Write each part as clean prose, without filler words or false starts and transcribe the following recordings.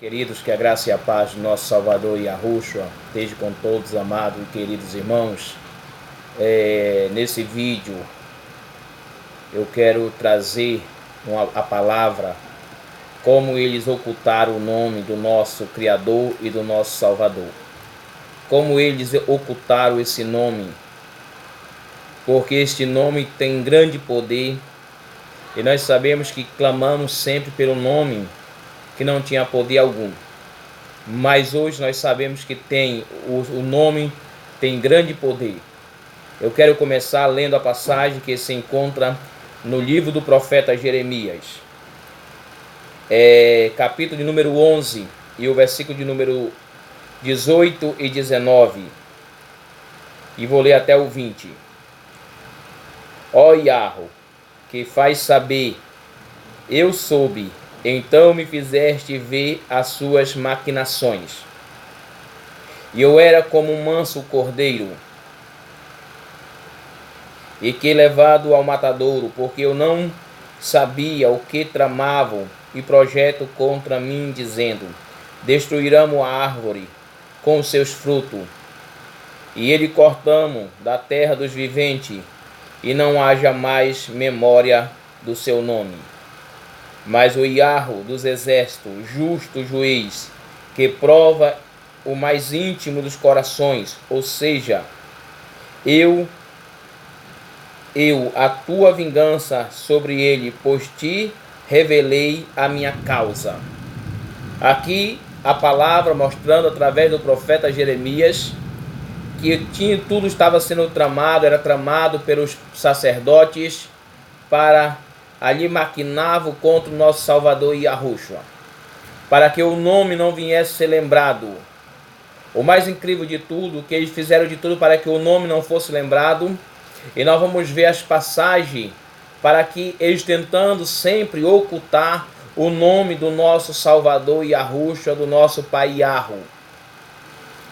Queridos, que a graça e a paz do nosso Salvador Yahushua esteja com todos, amados e queridos irmãos. Nesse vídeo eu quero trazer a palavra como eles ocultaram o nome do nosso Criador e do nosso Salvador. Como eles ocultaram esse nome, porque este nome tem grande poder e nós sabemos que clamamos sempre pelo nome que não tinha poder algum. Mas hoje nós sabemos que o nome tem grande poder. Eu quero começar lendo a passagem que se encontra no livro do profeta Jeremias, capítulo de número 11 e o versículo de número 18 e 19. E vou ler até o 20. Ó Yahweh, que faz saber, eu soube, então me fizeste ver as suas maquinações. E eu era como um manso cordeiro, e que levado ao matadouro, porque eu não sabia o que tramavam e projeto contra mim, dizendo: destruiremos a árvore com os seus frutos, e ele cortamos da terra dos viventes, e não haja mais memória do seu nome. Mas o Yahweh dos exércitos, justo juiz, que prova o mais íntimo dos corações, ou seja, a tua vingança sobre ele, pois te revelei a minha causa. Aqui a palavra mostrando através do profeta Jeremias que tudo estava sendo tramado, era tramado pelos sacerdotes para ali maquinavam contra o nosso Salvador Yahushua, para que o nome não viesse a ser lembrado. O mais incrível de tudo, que eles fizeram de tudo para que o nome não fosse lembrado, e nós vamos ver as passagens para que eles tentando sempre ocultar o nome do nosso Salvador Yahushua, do nosso Pai Yahweh,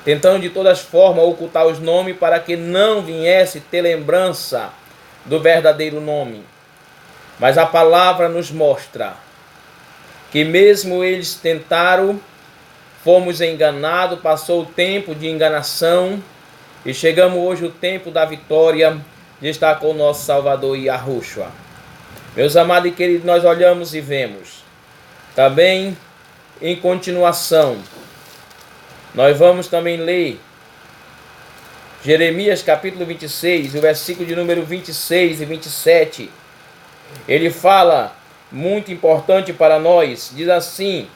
tentando de todas formas ocultar os nomes para que não viesse ter lembrança do verdadeiro nome. Mas a palavra nos mostra que mesmo eles tentaram, fomos enganados, passou o tempo de enganação e chegamos hoje o tempo da vitória de estar com o nosso Salvador Yahushua. Meus amados e queridos, nós olhamos e vemos. Também, em continuação, nós vamos também ler Jeremias capítulo 26, o versículo de número 26 e 27. Ele fala, muito importante para nós, diz assim: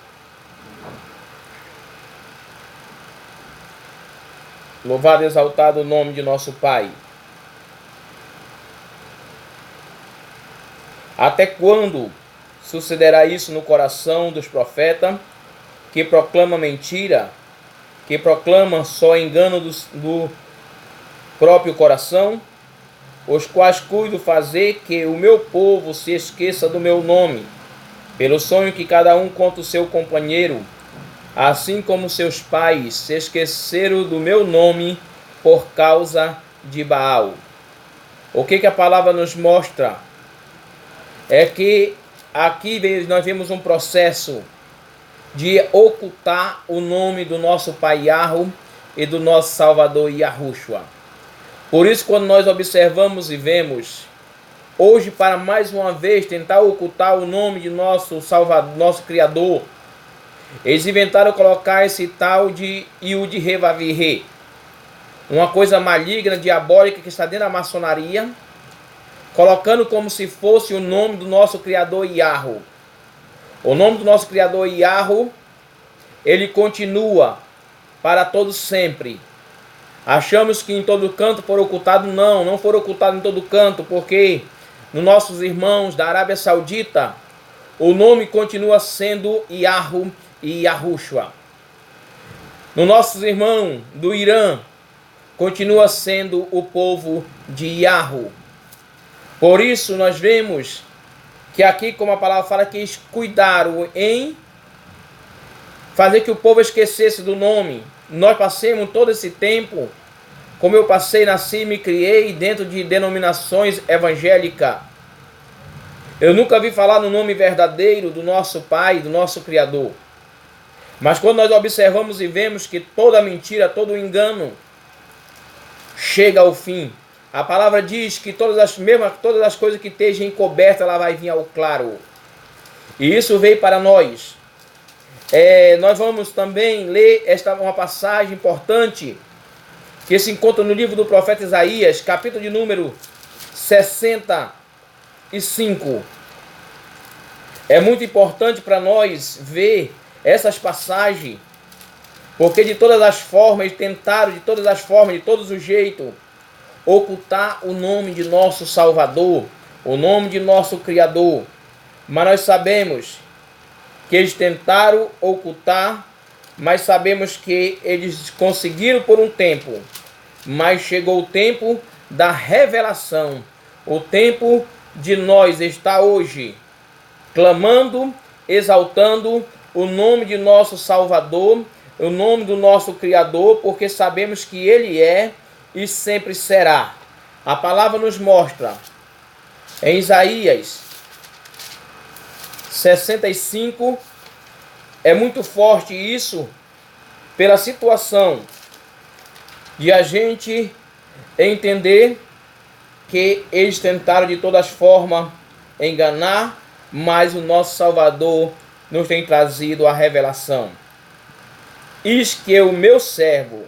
louvado e exaltado o nome de nosso Pai. Até quando sucederá isso no coração dos profetas, que proclama mentira, que proclama só engano do próprio coração, os quais cuido fazer que o meu povo se esqueça do meu nome, pelo sonho que cada um conta o seu companheiro, assim como seus pais se esqueceram do meu nome por causa de Baal. O que a palavra nos mostra? É que aqui nós vemos um processo de ocultar o nome do nosso Pai Yahweh e do nosso Salvador Yahushua. Por isso, quando nós observamos e vemos, hoje, para mais uma vez tentar ocultar o nome de nosso Salvador, nosso Criador, eles inventaram colocar esse tal de Yud Revavirê, uma coisa maligna, diabólica, que está dentro da maçonaria, colocando como se fosse o nome do nosso Criador Yahweh. O nome do nosso Criador Yahweh, ele continua para todo sempre. Achamos que em todo canto foram ocultados. Não foram ocultados em todo canto, porque nos nossos irmãos da Arábia Saudita, o nome continua sendo Yahweh e Yahushua. Nos nossos irmãos do Irã, continua sendo o povo de Yahweh. Por isso nós vemos que aqui, como a palavra fala, que eles cuidaram em fazer que o povo esquecesse do nome. Nós passamos todo esse tempo, como eu passei, nasci e me criei dentro de denominações evangélicas. Eu nunca vi falar no nome verdadeiro do nosso Pai, do nosso Criador. Mas quando nós observamos e vemos que toda mentira, todo engano chega ao fim, a palavra diz que todas as coisas que estejam encobertas, ela vai vir ao claro. E isso veio para nós. Nós vamos também ler uma passagem importante que se encontra no livro do profeta Isaías, capítulo de número 65. É muito importante para nós ver essas passagens, porque de todas as formas, tentaram de todas as formas, de todos os jeitos, ocultar o nome de nosso Salvador, o nome de nosso Criador. Mas nós sabemos que eles tentaram ocultar, mas sabemos que eles conseguiram por um tempo. Mas chegou o tempo da revelação, o tempo de nós estar hoje clamando, exaltando o nome de nosso Salvador, o nome do nosso Criador, porque sabemos que Ele é e sempre será. A palavra nos mostra em Isaías 65, é muito forte isso, pela situação de a gente entender que eles tentaram de todas formas enganar, mas o nosso Salvador nos tem trazido a revelação. Eis que o meu servo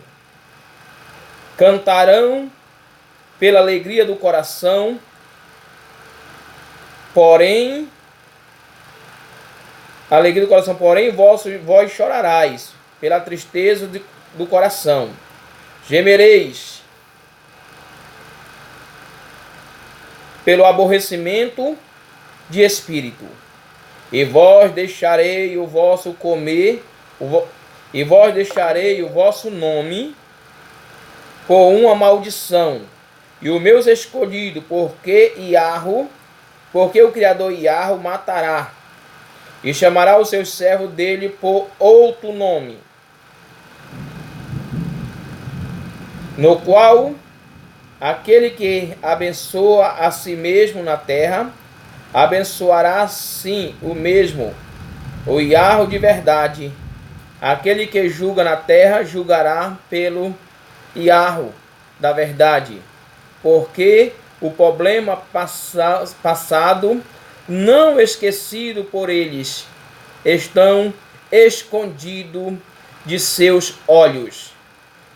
cantarão pela alegria do coração, porém vós chorarás pela tristeza do coração, gemereis pelo aborrecimento de espírito, e vós deixarei o vosso comer, e vós deixarei o vosso nome por uma maldição, e os meus escolhidos, porque o Criador Iarro matará, e chamará o seu servo dele por outro nome, no qual aquele que abençoa a si mesmo na terra, abençoará sim o mesmo, o Iarro de verdade. Aquele que julga na terra, julgará pelo Iarro da verdade, porque o problema passado, não esquecido por eles, estão escondidos de seus olhos.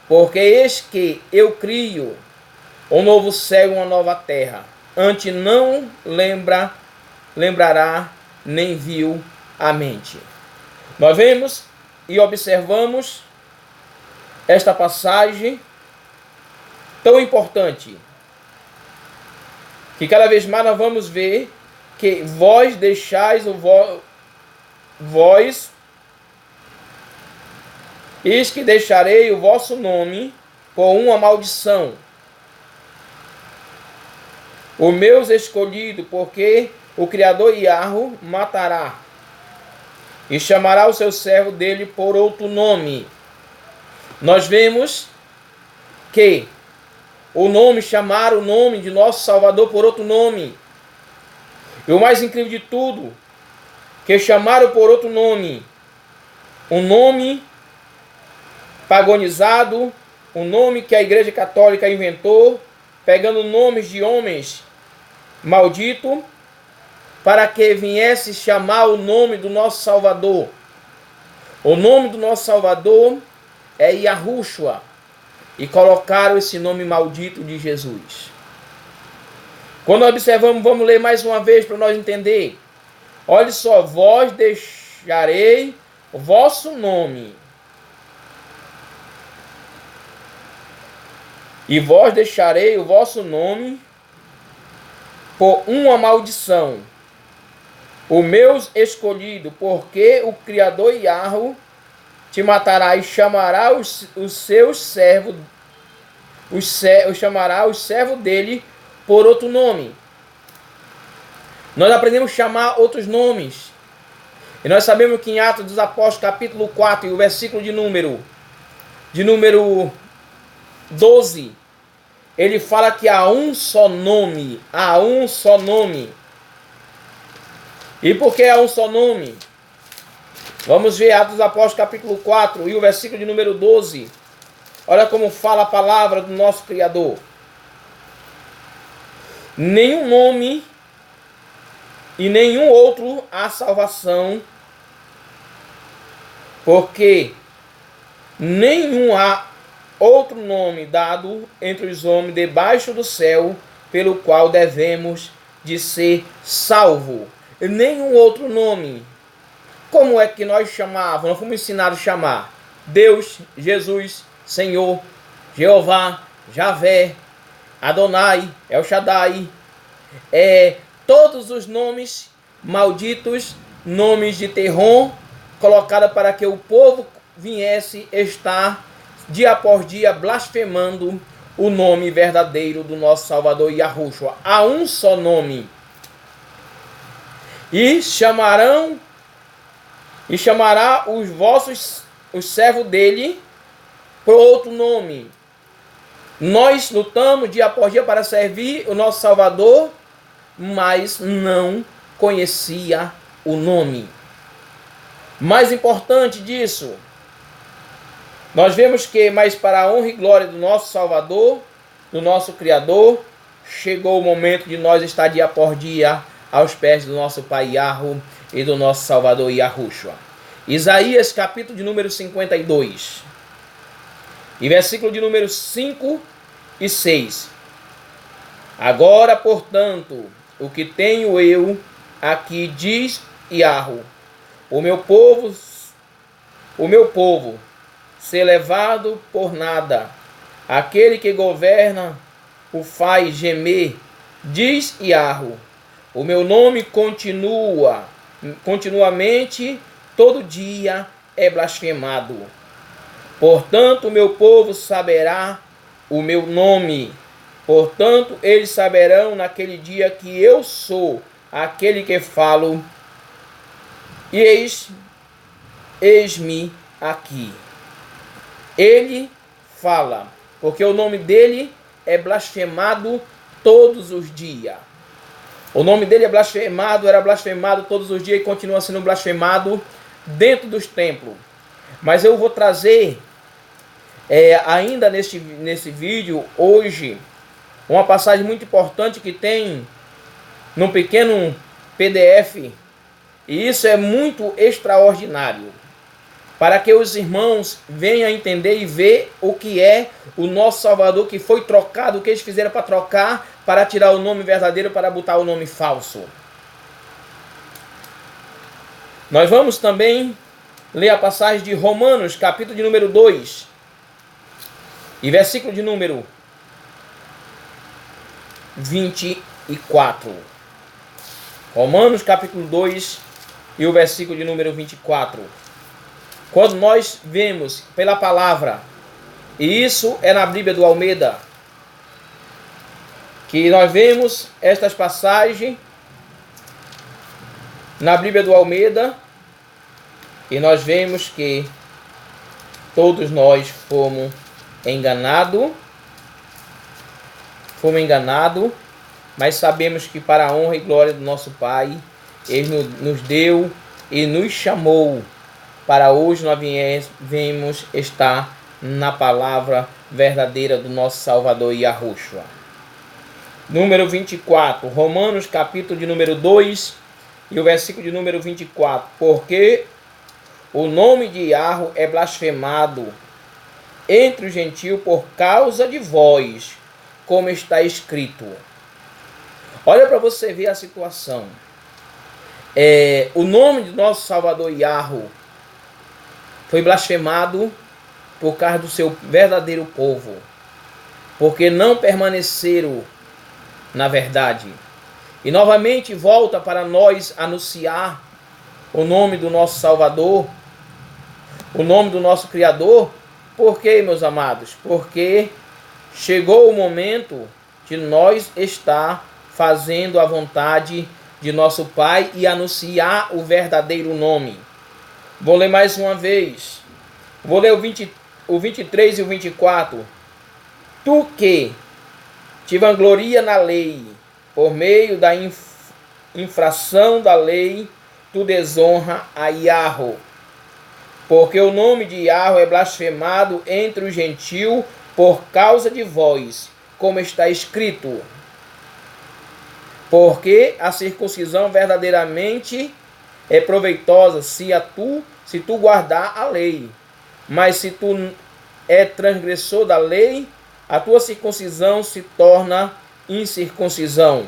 Porque eis que eu crio um novo céu e uma nova terra, antes não lembrará, nem viu a mente. Nós vemos e observamos esta passagem tão importante, que cada vez mais nós vamos ver que vós deixais eis que deixarei o vosso nome por uma maldição, os meus escolhidos, porque o Criador Iarro matará, e chamará o seu servo dele por outro nome. Nós vemos que chamaram o nome de nosso Salvador por outro nome. E o mais incrível de tudo, que chamaram por outro nome, um nome pagonizado, um nome que a Igreja Católica inventou, pegando nomes de homens malditos, para que viesse chamar o nome do nosso Salvador. O nome do nosso Salvador é Yahushua, e colocaram esse nome maldito de Jesus. Quando observamos, vamos ler mais uma vez para nós entender. Olha só, vós deixarei o vosso nome, e vós deixarei o vosso nome por uma maldição, o meus escolhido, porque o Criador Iarro te matará, e chamará os seus servos, chamará os servos dele por outro nome. Nós aprendemos a chamar outros nomes. E nós sabemos que em Atos dos Apóstolos, capítulo 4, e o versículo de número 12, ele fala que há um só nome, E por que há um só nome? Vamos ver Atos dos Apóstolos capítulo 4 e o versículo de número 12. Olha como fala a palavra do nosso Criador. Nenhum nome e nenhum outro há salvação, porque nenhum há outro nome dado entre os homens debaixo do céu, pelo qual devemos de ser salvo. Nenhum outro nome. Como é que nós chamávamos? Nós fomos ensinados a chamar Deus, Jesus, Senhor, Jeová, Javé, Adonai, El Shaddai, todos os nomes malditos, nomes de terror, colocados para que o povo viesse estar dia após dia blasfemando o nome verdadeiro do nosso Salvador Yahushua. Há um só nome. E chamará os servos dele por outro nome. Nós lutamos dia após dia para servir o nosso Salvador, mas não conhecia o nome. Mais importante disso, nós vemos que, mas para a honra e glória do nosso Salvador, do nosso Criador, chegou o momento de nós estar dia por dia aos pés do nosso Pai Yahu e do nosso Salvador Yahushua. Isaías capítulo de número 52 e versículo de número 5 e 6. Agora, portanto, o que tenho eu aqui, diz Yahu, o meu povo ser levado por nada, aquele que governa o faz gemer, diz Yahu, o meu nome continuamente, todo dia é blasfemado. Portanto, o meu povo saberá o meu nome. Portanto, eles saberão naquele dia que eu sou aquele que falo, e eis-me aqui. Ele fala, porque o nome dele é blasfemado todos os dias. O nome dele é blasfemado, era blasfemado todos os dias e continua sendo blasfemado dentro dos templos. Mas eu vou trazer ainda nesse vídeo, hoje, uma passagem muito importante que tem num pequeno PDF. E isso é muito extraordinário, para que os irmãos venham a entender e ver o que é o nosso Salvador, que foi trocado, o que eles fizeram para trocar, para tirar o nome verdadeiro, para botar o nome falso. Nós vamos também ler a passagem de Romanos, capítulo de número 2, e versículo de número 24. Romanos, capítulo 2, e o versículo de número 24. Quando nós vemos pela palavra, e isso é na Bíblia do Almeida, que nós vemos estas passagens na Bíblia do Almeida, e nós vemos que todos nós fomos enganados, mas sabemos que para a honra e glória do nosso Pai, Ele nos deu e nos chamou para hoje nós viemos estar na palavra verdadeira do nosso Salvador Yahushua. Número 24, Romanos capítulo de número 2 e o versículo de número 24. Porque o nome de Yahu é blasfemado entre os gentios por causa de vós, como está escrito. Olha para você ver a situação. O nome do nosso Salvador Yahu foi blasfemado por causa do seu verdadeiro povo, porque não permaneceram na verdade. E novamente volta para nós anunciar o nome do nosso Salvador, o nome do nosso Criador. Por quê, meus amados? Porque chegou o momento de nós estar fazendo a vontade de nosso Pai e anunciar o verdadeiro nome. Vou ler mais uma vez. Vou ler o 23 e o 24. Tu que te vangloria na lei, por meio da infração da lei, tu desonra a Yahu. porque o nome de Yahweh é blasfemado entre os gentios por causa de vós, como está escrito. Porque a circuncisão verdadeiramente é proveitosa se tu guardar a lei. Mas se tu é transgressor da lei, a tua circuncisão se torna incircuncisão.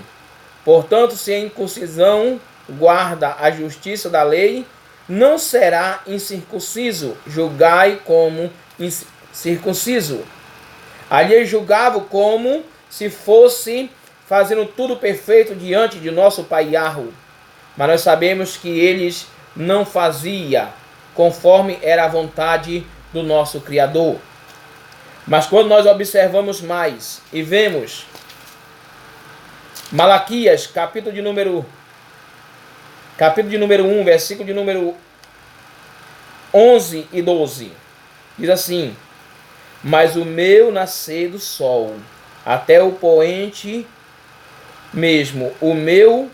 Portanto, se a incircuncisão guarda a justiça da lei, não será incircunciso. Julgai como incircunciso. Ali eles julgavam como se fosse fazendo tudo perfeito diante de nosso Pai Yahweh. Mas nós sabemos que eles não faziam conforme era a vontade do nosso Criador. Mas quando nós observamos mais e vemos Malaquias, capítulo de número 1, versículo de número 11 e 12, diz assim: mas o meu nascer do sol, até o poente mesmo, o meu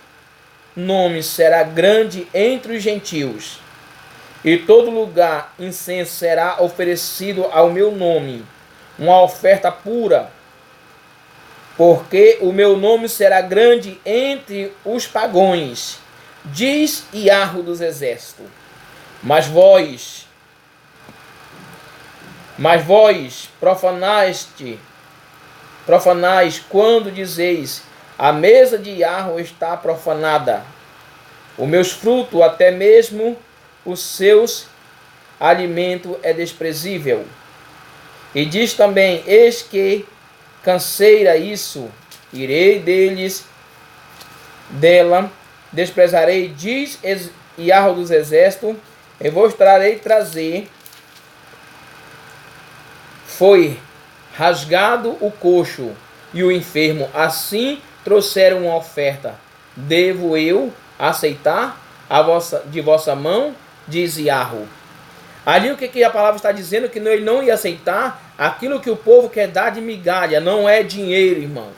nome será grande entre os gentios, e todo lugar incenso será oferecido ao meu nome, uma oferta pura, porque o meu nome será grande entre os pagões, diz Yahweh dos exércitos. Mas vós profanais quando dizeis: a mesa de Yahweh está profanada, os meus frutos, até mesmo os seus alimentos é desprezível. E diz também: eis que canseira isso, irei dela desprezarei, diz Yahweh dos exércitos, e vos trarei trazer. Foi rasgado o coxo e o enfermo, assim trouxeram uma oferta. Devo eu aceitar de vossa mão? Diz Yahweh. Ali o que a palavra está dizendo? Que ele não ia aceitar aquilo que o povo quer dar de migalha. Não é dinheiro, irmão.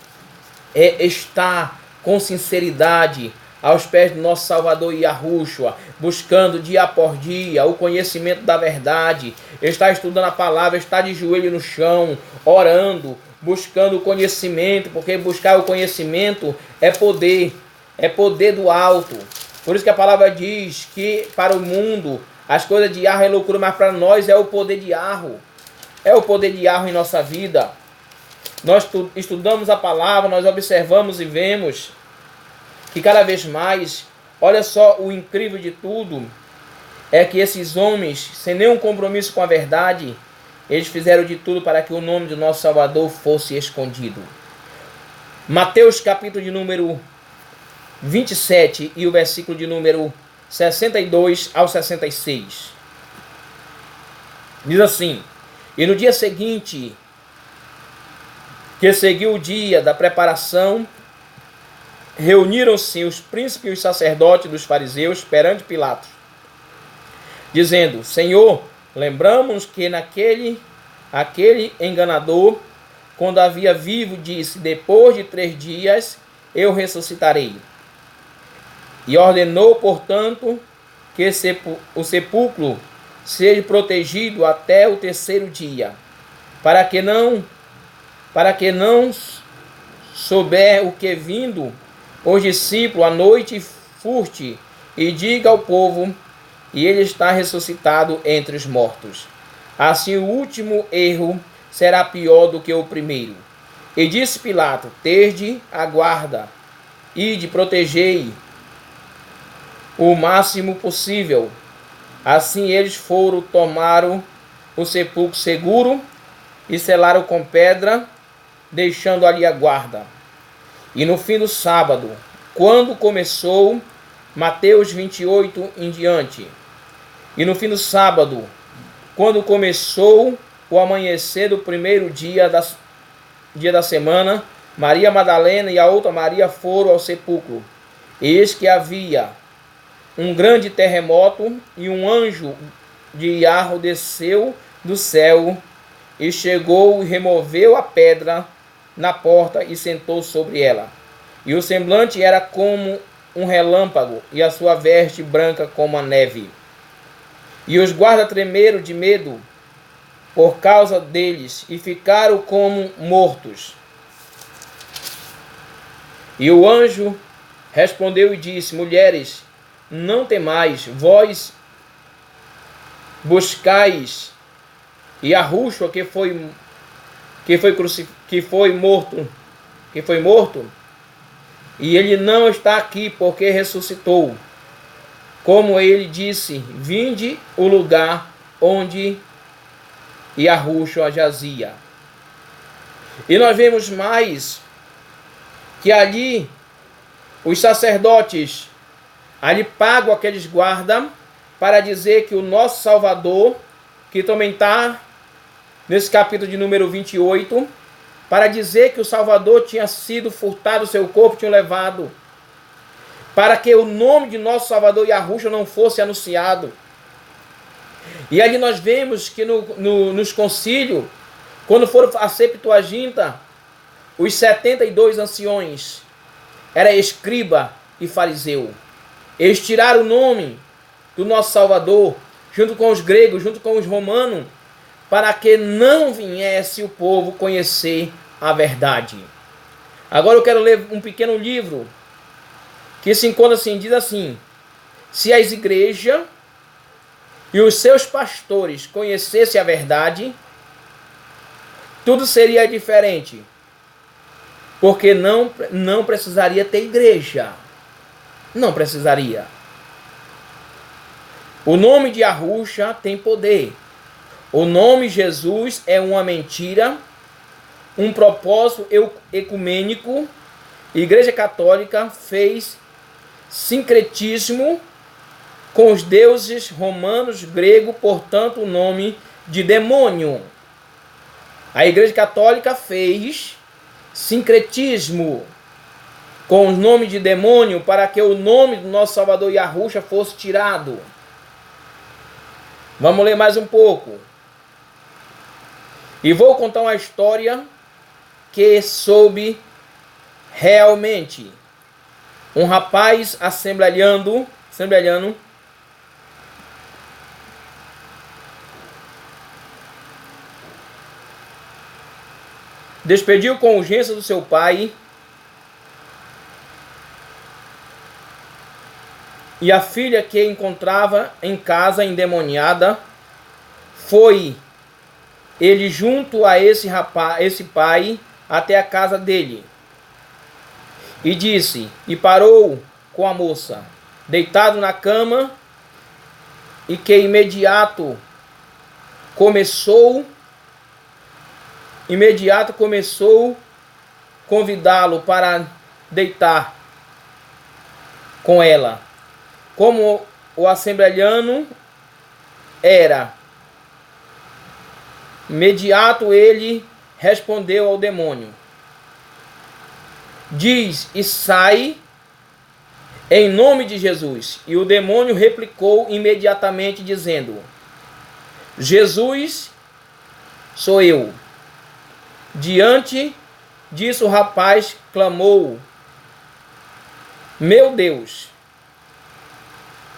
É estar com sinceridade aos pés do nosso Salvador Yahushua, buscando dia por dia o conhecimento da verdade, está estudando a palavra, está de joelho no chão, orando, buscando o conhecimento, porque buscar o conhecimento é poder do alto. Por isso que a palavra diz que para o mundo as coisas de Yahweh é loucura, mas para nós é o poder de Yahweh. É o poder de Yahweh em nossa vida. Nós estudamos a palavra, nós observamos e vemos que cada vez mais, olha só o incrível de tudo, é que esses homens, sem nenhum compromisso com a verdade, eles fizeram de tudo para que o nome do nosso Salvador fosse escondido. Mateus capítulo de número 27 e o versículo de número 62 ao 66. Diz assim: e no dia seguinte, que seguiu o dia da preparação, reuniram-se os príncipes e os sacerdotes dos fariseus perante Pilatos, dizendo: Senhor, lembramos que aquele enganador, quando havia vivo, disse: depois de 3 dias eu ressuscitarei. E ordenou, portanto, que o sepulcro seja protegido até o 3º dia, para que não souber o que vindo os discípulos à noite furte e diga ao povo: e ele está ressuscitado entre os mortos. Assim o último erro será pior do que o primeiro. E disse Pilato: tende a guarda, ide protegei o máximo possível. Assim eles foram, tomaram o sepulcro seguro e selaram com pedra, deixando ali a guarda. E no fim do sábado, quando começou, Mateus 28 em diante, e no fim do sábado, quando começou o amanhecer do primeiro dia da semana, Maria Madalena e a outra Maria foram ao sepulcro. Eis que havia um grande terremoto, e um anjo de Yahweh desceu do céu, e chegou e removeu a pedra na porta e sentou sobre ela. E o semblante era como um relâmpago, e a sua veste branca como a neve. E os guardas tremeram de medo por causa deles e ficaram como mortos. E o anjo respondeu e disse: Mulheres, não temais, vós buscais Yahushua que foi morto, e ele não está aqui porque ressuscitou. Como ele disse, vinde o lugar onde Yahushua jazia. E nós vemos mais que ali os sacerdotes ali pagam aqueles guardas para dizer que o nosso Salvador, que também está nesse capítulo de número 28, para dizer que o Salvador tinha sido furtado, seu corpo tinha levado, para que o nome de nosso Salvador Yahushua não fosse anunciado. E ali nós vemos que nos concílios, quando foram a Septuaginta, os 72 anciões, era escriba e fariseu. Eles tiraram o nome do nosso Salvador, junto com os gregos, junto com os romanos, para que não viesse o povo conhecer a verdade. Agora eu quero ler um pequeno livro, que se encontra assim, diz assim: se as igrejas e os seus pastores conhecessem a verdade, tudo seria diferente, porque não precisaria ter igreja. Não precisaria. O nome de Yahushua tem poder. O nome Jesus é uma mentira, um propósito ecumênico. A Igreja Católica fez sincretismo com os deuses romanos, grego, portanto, o nome de demônio. A Igreja Católica fez sincretismo com o nome de demônio para que o nome do nosso Salvador Yahushua fosse tirado. Vamos ler mais um pouco. E vou contar uma história que soube realmente. Um rapaz assembleano despediu com urgência do seu pai e a filha que encontrava em casa endemoniada. Foi ele junto a esse pai até a casa dele e parou com a moça deitado na cama, e que imediato começou convidá-lo para deitar com ela. Como o assembleano era, imediato ele respondeu ao demônio: diz e sai em nome de Jesus. E o demônio replicou imediatamente dizendo: Jesus sou eu. Diante disso o rapaz clamou: meu Deus.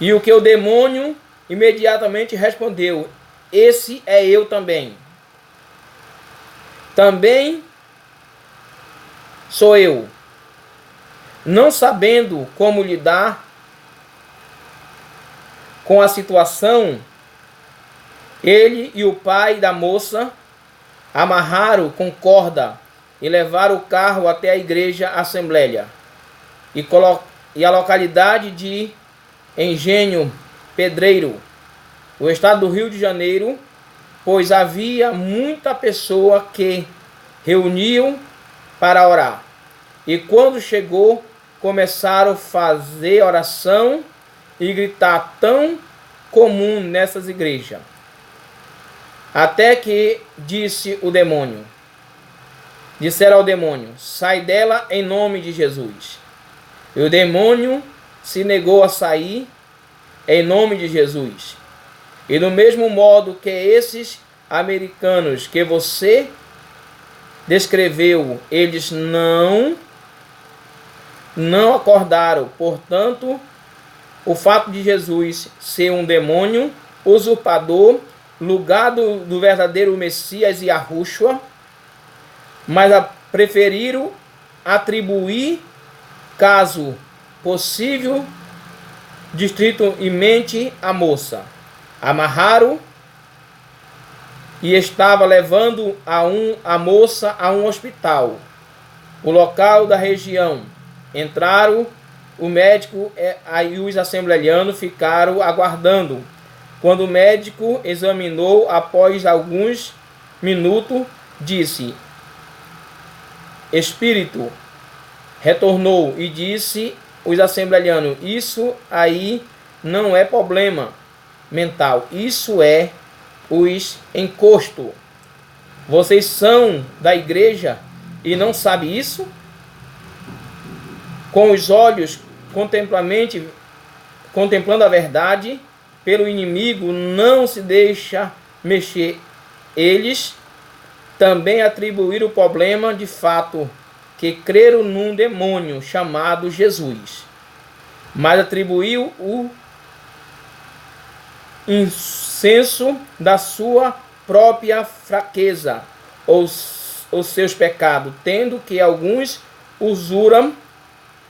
E o que o demônio imediatamente respondeu: esse é eu também. Também sou eu. Não sabendo como lidar com a situação, ele e o pai da moça amarraram com corda e levaram o carro até a igreja Assembleia e a localidade de Engenho Pedreiro, o estado do Rio de Janeiro, pois havia muita pessoa que reuniam para orar. E quando chegou, começaram a fazer oração e gritar, tão comum nessas igrejas. Até que disseram ao demônio: sai dela em nome de Jesus. E o demônio se negou a sair em nome de Jesus. E do mesmo modo que esses americanos que você descreveu, eles não acordaram. Portanto, o fato de Jesus ser um demônio usurpador, lugar do verdadeiro Messias Yahushua, mas preferiram atribuir, caso possível, distrito em mente a moça. Amarraram e estava levando a moça a um hospital, o local da região. Entraram o médico e os assembleanos ficaram aguardando. Quando o médico examinou, após alguns minutos, disse: espírito. Retornou e disse os assembleanos: isso aí não é problema mental, isso é os encosto. Vocês são da igreja e não sabem isso? Com os olhos contemplando a verdade, pelo inimigo não se deixa mexer. Eles também atribuíram o problema de fato que creram num demônio chamado Jesus, mas atribuiu o insenso da sua própria fraqueza ou os seus pecados, tendo que alguns usuram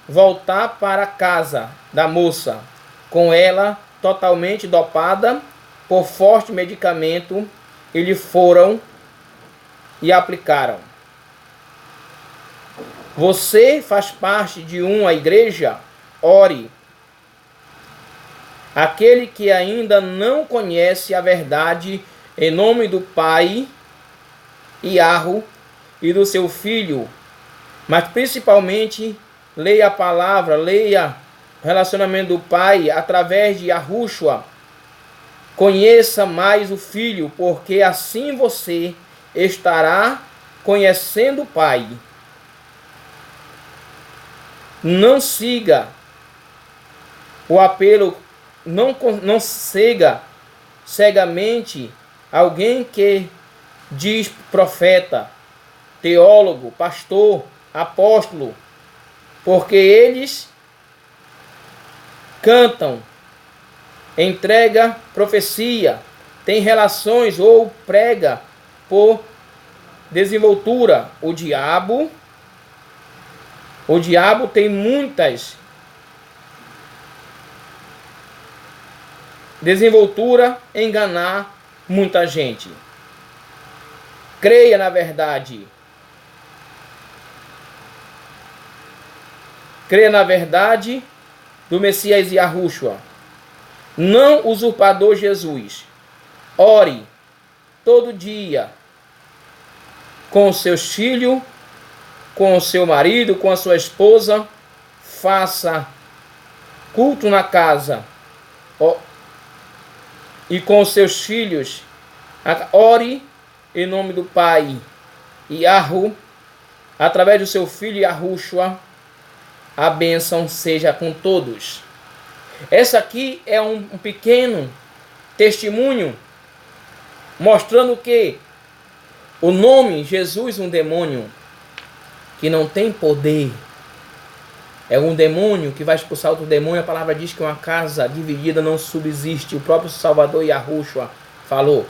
voltar para a casa da moça, com ela totalmente dopada por forte medicamento, e lhe foram e aplicaram. Você faz parte de uma igreja? Ore. Aquele que ainda não conhece a verdade, em nome do Pai, Yahu, e do seu Filho, mas principalmente leia a palavra, leia o relacionamento do Pai através de Yahushua. Conheça mais o Filho, porque assim você estará conhecendo o Pai. Não siga o apelo, não siga cegamente alguém que diz profeta, teólogo, pastor, apóstolo, porque eles cantam, entrega profecia, tem relações ou prega por desenvoltura. O diabo tem muitas desenvoltura, enganar muita gente. Creia na verdade. Creia na verdade do Messias Yahushua. Não usurpador Jesus. Ore todo dia com os seus filhos, com o seu marido, com a sua esposa. Faça culto na casa e com os seus filhos. Ore em nome do Pai Yahu, através do seu filho Yahushua. A bênção seja com todos. Essa aqui é um pequeno testemunho mostrando que o nome Jesus, um demônio que não tem poder, é um demônio que vai expulsar outro demônio. A palavra diz que uma casa dividida não subsiste. O próprio Salvador Yahushua falou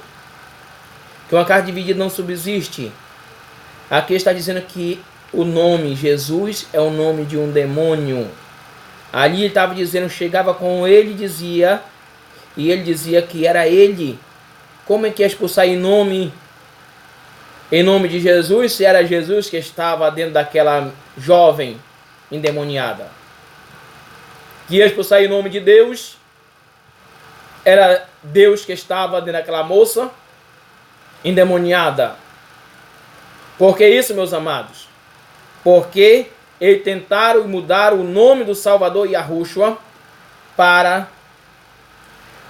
que uma casa dividida não subsiste. Aqui está dizendo que o nome Jesus é o nome de um demônio. Ali ele estava dizendo, chegava com ele e ele dizia que era ele. Como é que ia expulsar em nome de Jesus, se era Jesus que estava dentro daquela jovem endemoniada? Que ia expulsar em nome de Deus, era Deus que estava dentro daquela moça endemoniada. Por que isso, meus amados? Porque eles tentaram mudar o nome do Salvador Yahushua para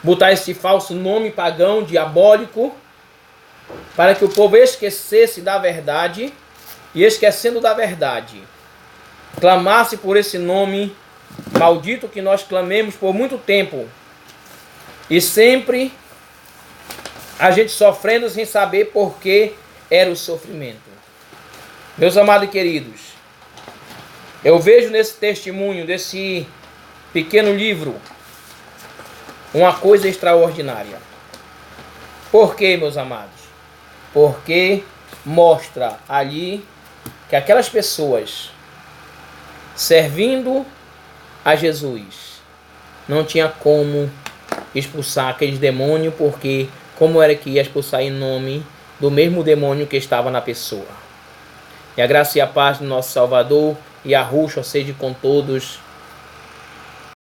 botar esse falso nome pagão, diabólico, para que o povo esquecesse da verdade, e esquecendo da verdade, clamasse por esse nome maldito que nós clamemos por muito tempo, e sempre a gente sofrendo sem saber por que era o sofrimento. Meus amados e queridos, eu vejo nesse testemunho, desse pequeno livro, uma coisa extraordinária. Por quê, meus amados? Porque mostra ali que aquelas pessoas servindo a Jesus não tinha como expulsar aqueles demônios, porque como era que ia expulsar em nome do mesmo demônio que estava na pessoa? E a graça e a paz do nosso Salvador e a Yahushua seja com todos.